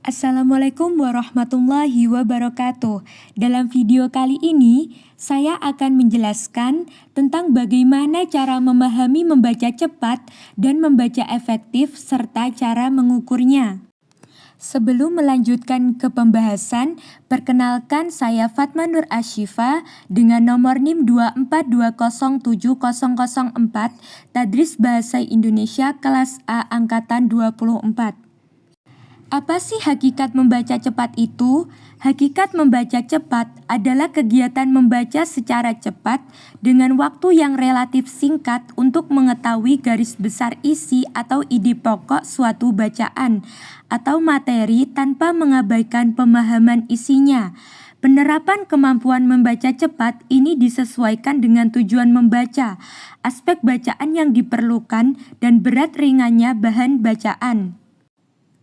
Assalamualaikum warahmatullahi wabarakatuh. Dalam video kali ini, saya akan menjelaskan tentang bagaimana cara memahami membaca cepat dan membaca efektif serta cara mengukurnya. Sebelum melanjutkan ke pembahasan, perkenalkan saya Fatma Nur Ashifa dengan nomor NIM 242070004, Tadris Bahasa Indonesia kelas A angkatan 24. Apa sih hakikat membaca cepat itu? Hakikat membaca cepat adalah kegiatan membaca secara cepat dengan waktu yang relatif singkat untuk mengetahui garis besar isi atau ide pokok suatu bacaan atau materi tanpa mengabaikan pemahaman isinya. Penerapan kemampuan membaca cepat ini disesuaikan dengan tujuan membaca, aspek bacaan yang diperlukan, dan berat ringannya bahan bacaan.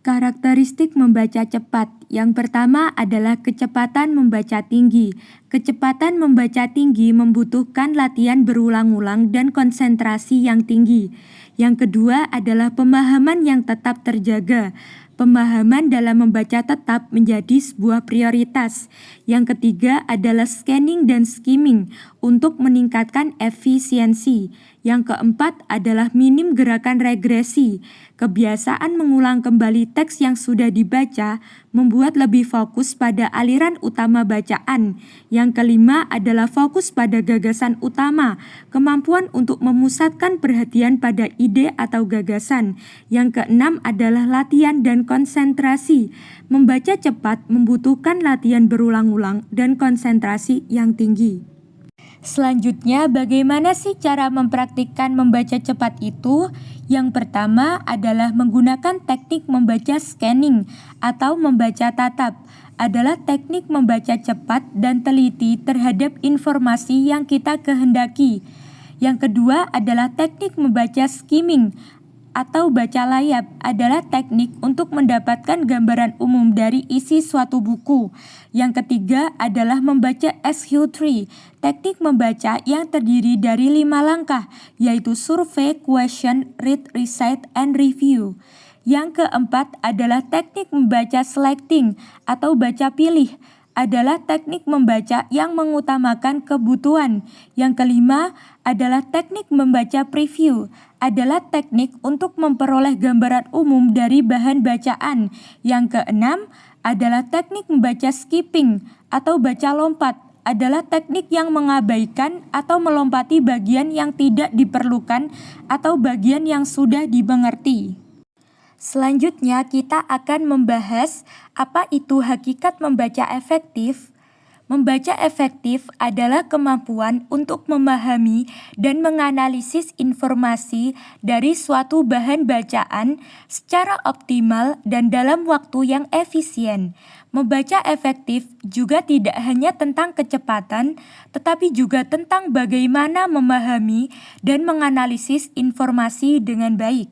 Karakteristik membaca cepat. Yang pertama adalah kecepatan membaca tinggi. Kecepatan membaca tinggi membutuhkan latihan berulang-ulang dan konsentrasi yang tinggi. Yang kedua adalah pemahaman yang tetap terjaga. Pemahaman dalam membaca tetap menjadi sebuah prioritas. Yang ketiga adalah scanning dan skimming untuk meningkatkan efisiensi. Yang keempat adalah minim gerakan regresi. Kebiasaan mengulang kembali teks yang sudah dibaca membuat lebih fokus pada aliran utama bacaan. Yang kelima adalah fokus pada gagasan utama, kemampuan untuk memusatkan perhatian pada ide atau gagasan. Yang keenam adalah latihan dan konsentrasi. Membaca cepat membutuhkan latihan berulang-ulang dan konsentrasi yang tinggi. Selanjutnya, bagaimana sih cara mempraktikkan membaca cepat itu? Yang pertama adalah menggunakan teknik membaca scanning atau membaca tatap. Adalah teknik membaca cepat dan teliti terhadap informasi yang kita kehendaki. Yang kedua adalah teknik membaca skimming atau baca layap, adalah teknik untuk mendapatkan gambaran umum dari isi suatu buku. Yang ketiga adalah membaca SQ3, teknik membaca yang terdiri dari 5 langkah, yaitu survey, question, read, recite, and review. Yang keempat adalah teknik membaca selecting atau baca pilih, adalah teknik membaca yang mengutamakan kebutuhan. Yang kelima adalah teknik membaca preview, adalah teknik untuk memperoleh gambaran umum dari bahan bacaan. Yang keenam adalah teknik membaca skipping atau baca lompat, adalah teknik yang mengabaikan atau melompati bagian yang tidak diperlukan atau bagian yang sudah dimengerti. Selanjutnya kita akan membahas apa itu hakikat membaca efektif. Membaca efektif adalah kemampuan untuk memahami dan menganalisis informasi dari suatu bahan bacaan secara optimal dan dalam waktu yang efisien. Membaca efektif juga tidak hanya tentang kecepatan, tetapi juga tentang bagaimana memahami dan menganalisis informasi dengan baik.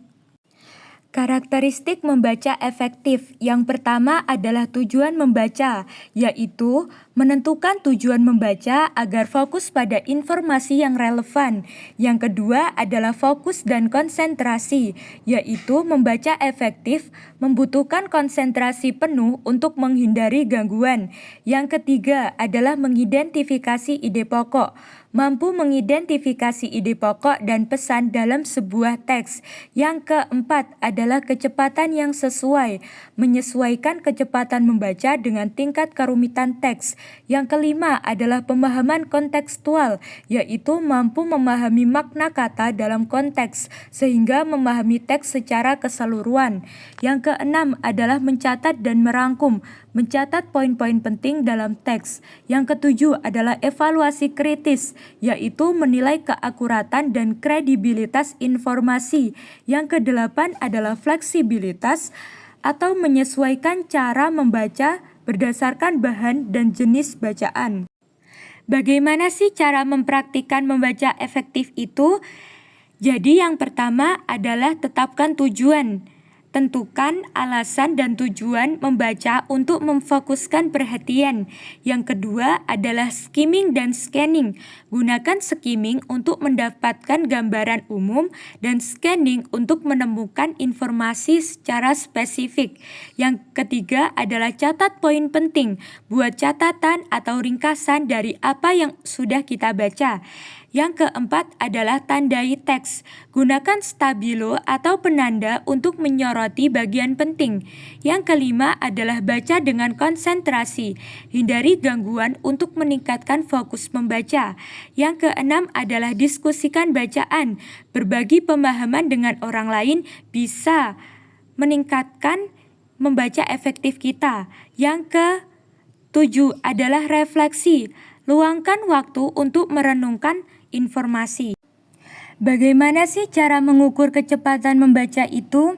Karakteristik membaca efektif. Yang pertama adalah tujuan membaca, yaitu menentukan tujuan membaca agar fokus pada informasi yang relevan. Yang kedua adalah fokus dan konsentrasi, yaitu membaca efektif membutuhkan konsentrasi penuh untuk menghindari gangguan. Yang ketiga adalah mengidentifikasi ide pokok, mampu mengidentifikasi ide pokok dan pesan dalam sebuah teks. Yang keempat adalah kecepatan yang sesuai, menyesuaikan kecepatan membaca dengan tingkat kerumitan teks. Yang kelima adalah pemahaman kontekstual, yaitu mampu memahami makna kata dalam konteks, sehingga memahami teks secara keseluruhan. Yang keenam adalah mencatat dan merangkum, mencatat poin-poin penting dalam teks. Yang ketujuh adalah evaluasi kritis, yaitu menilai keakuratan dan kredibilitas informasi. Yang kedelapan adalah fleksibilitas atau menyesuaikan cara membaca berdasarkan bahan dan jenis bacaan. Bagaimana sih cara mempraktikkan membaca efektif itu? Jadi yang pertama adalah tetapkan tujuan. Tentukan alasan dan tujuan membaca untuk memfokuskan perhatian. Yang kedua adalah skimming dan scanning. Gunakan skimming untuk mendapatkan gambaran umum dan scanning untuk menemukan informasi secara spesifik. Yang ketiga adalah catat poin penting. Buat catatan atau ringkasan dari apa yang sudah kita baca. Yang keempat adalah tandai teks. Gunakan stabilo atau penanda untuk menyoroti bagian penting. Yang kelima adalah baca dengan konsentrasi. Hindari gangguan untuk meningkatkan fokus membaca. Yang keenam adalah diskusikan bacaan. Berbagi pemahaman dengan orang lain bisa meningkatkan membaca efektif kita. Yang ketujuh adalah refleksi. Luangkan waktu untuk merenungkan informasi. Bagaimana sih cara mengukur kecepatan membaca itu?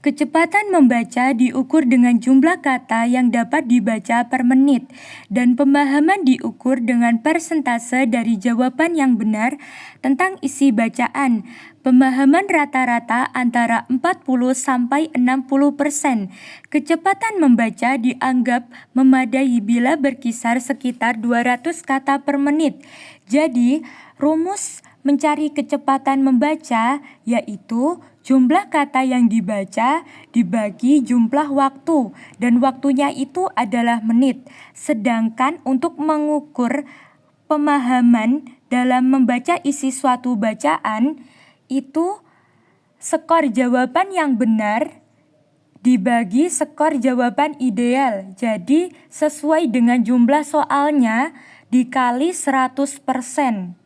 Kecepatan membaca diukur dengan jumlah kata yang dapat dibaca per menit, dan pemahaman diukur dengan persentase dari jawaban yang benar tentang isi bacaan. Pemahaman rata-rata antara 40-60%. Kecepatan membaca dianggap memadai bila berkisar sekitar 200 kata per menit. Jadi, rumus mencari kecepatan membaca yaitu jumlah kata yang dibaca dibagi jumlah waktu, dan waktunya itu adalah menit. Sedangkan untuk mengukur pemahaman dalam membaca isi suatu bacaan, itu skor jawaban yang benar dibagi skor jawaban ideal. Jadi sesuai dengan jumlah soalnya dikali 100%.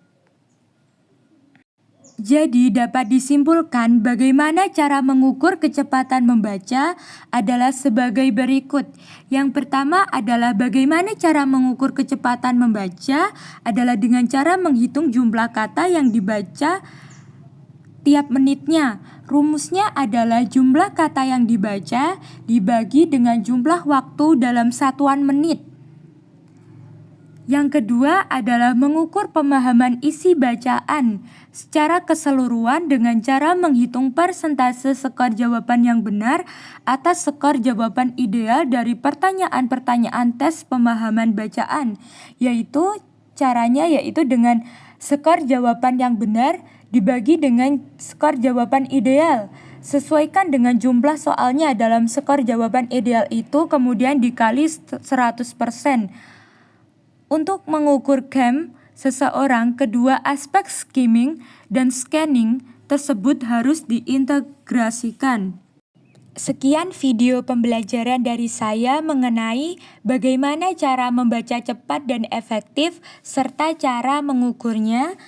Jadi dapat disimpulkan bagaimana cara mengukur kecepatan membaca adalah sebagai berikut. Yang pertama adalah bagaimana cara mengukur kecepatan membaca adalah dengan cara menghitung jumlah kata yang dibaca tiap menitnya. Rumusnya adalah jumlah kata yang dibaca dibagi dengan jumlah waktu dalam satuan menit. Yang kedua adalah mengukur pemahaman isi bacaan secara keseluruhan dengan cara menghitung persentase skor jawaban yang benar atas skor jawaban ideal dari pertanyaan-pertanyaan tes pemahaman bacaan, caranya yaitu dengan skor jawaban yang benar dibagi dengan skor jawaban ideal. Sesuaikan dengan jumlah soalnya dalam skor jawaban ideal itu kemudian dikali 100%. Untuk mengukur GAM seseorang, kedua aspek skimming dan scanning tersebut harus diintegrasikan. Sekian video pembelajaran dari saya mengenai bagaimana cara membaca cepat dan efektif serta cara mengukurnya.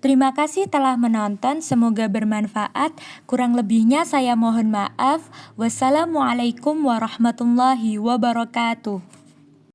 Terima kasih telah menonton, semoga bermanfaat. Kurang lebihnya saya mohon maaf. Wassalamualaikum warahmatullahi wabarakatuh.